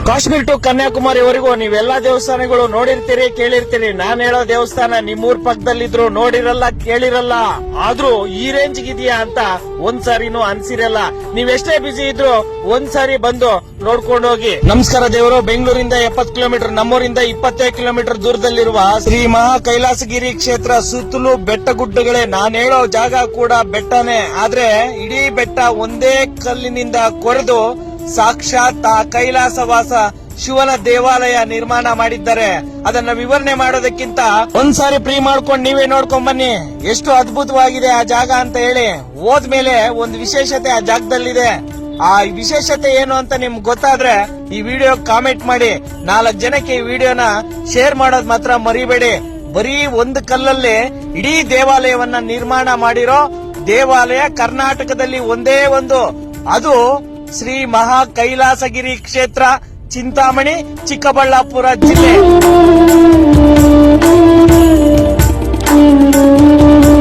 Kashmir to ಕನ್ಯಾಕುಮಾರಿವರೆಗೂ ನೀವೆಲ್ಲಾ ದೇವಸ್ಥಾನಗಳು ನೋಡಿರ್ತೀರಿ, ಕೇಳಿರ್ತೀರಿ. ನಾನ್ ಹೇಳೋ ದೇವಸ್ಥಾನ ನಿಮ್ಮೂರ್ ಪಕ್ಕದಲ್ಲಿದ್ರು ನೋಡಿರಲ್ಲ, ಕೇಳಿರಲ್ಲ. ಆದ್ರೂ ಈ ರೇಂಜ್ ಇದೆಯಾ ಅಂತ ಒಂದ್ಸಾರಿನೂ ಅನ್ಸಿರಲ್ಲ. ನೀವೆಷ್ಟೇ ಬಿಸಿ ಇದ್ರು ಒಂದ್ಸಾರಿ ಬಂದು ನೋಡ್ಕೊಂಡು ಹೋಗಿ. ನಮಸ್ಕಾರ ದೇವರು. ಬೆಂಗಳೂರಿಂದ 70 ಕಿಲೋಮೀಟರ್, ನಮ್ಮೂರಿಂದ 25 ಕಿಲೋಮೀಟರ್ ದೂರದಲ್ಲಿರುವ ಶ್ರೀ ಮಹಾ ಕೈಲಾಸಗಿರಿ ಕ್ಷೇತ್ರ. ಸುತ್ತಲೂ ಬೆಟ್ಟ ಗುಡ್ಡಗಳೇ. ನಾನ್ ಹೇಳೋ ಜಾಗ ಕೂಡ ಬೆಟ್ಟನೇ, ಆದ್ರೆ ಇಡೀ ಬೆಟ್ಟ ಒಂದೇ ಕಲ್ಲಿನಿಂದ ಕೊರೆದು ಸಾಕ್ಷಾತ್ ಆ ಕೈಲಾಸವಾಸ ಶಿವನ ದೇವಾಲಯ ನಿರ್ಮಾಣ ಮಾಡಿದ್ದಾರೆ. ಅದನ್ನ ವಿವರಣೆ ಮಾಡೋದಕ್ಕಿಂತ ಒಂದ್ಸಾರಿ ಫ್ರೀ ಮಾಡ್ಕೊಂಡು ನೀವೇ ನೋಡ್ಕೊಂಡ್ ಬನ್ನಿ, ಎಷ್ಟು ಅದ್ಭುತವಾಗಿದೆ ಆ ಜಾಗ ಅಂತ ಹೇಳಿ. ಹೋದ್ಮೇಲೆ ಒಂದು ವಿಶೇಷತೆ ಆ ಜಾಗದಲ್ಲಿದೆ. ಆ ವಿಶೇಷತೆ ಏನು ಅಂತ ನಿಮ್ಗೆ ಗೊತ್ತಾದ್ರೆ ಈ ವಿಡಿಯೋ ಕಾಮೆಂಟ್ ಮಾಡಿ. 4 ಜನಕ್ಕೆ ಈ ವಿಡಿಯೋನ ಶೇರ್ ಮಾಡೋದ್ ಮಾತ್ರ ಮರಿಬೇಡಿ. ಬರೀ ಒಂದು ಕಲ್ಲಲ್ಲಿ ಇಡೀ ದೇವಾಲಯವನ್ನ ನಿರ್ಮಾಣ ಮಾಡಿರೋ ದೇವಾಲಯ ಕರ್ನಾಟಕದಲ್ಲಿ ಒಂದೇ ಒಂದು, ಅದು ಶ್ರೀ ಮಹಾ ಕೈಲಾಸಗಿರಿ ಕ್ಷೇತ್ರ, ಚಿಂತಾಮಣಿ, ಚಿಕ್ಕಬಳ್ಳಾಪುರ ಜಿಲ್ಲೆ.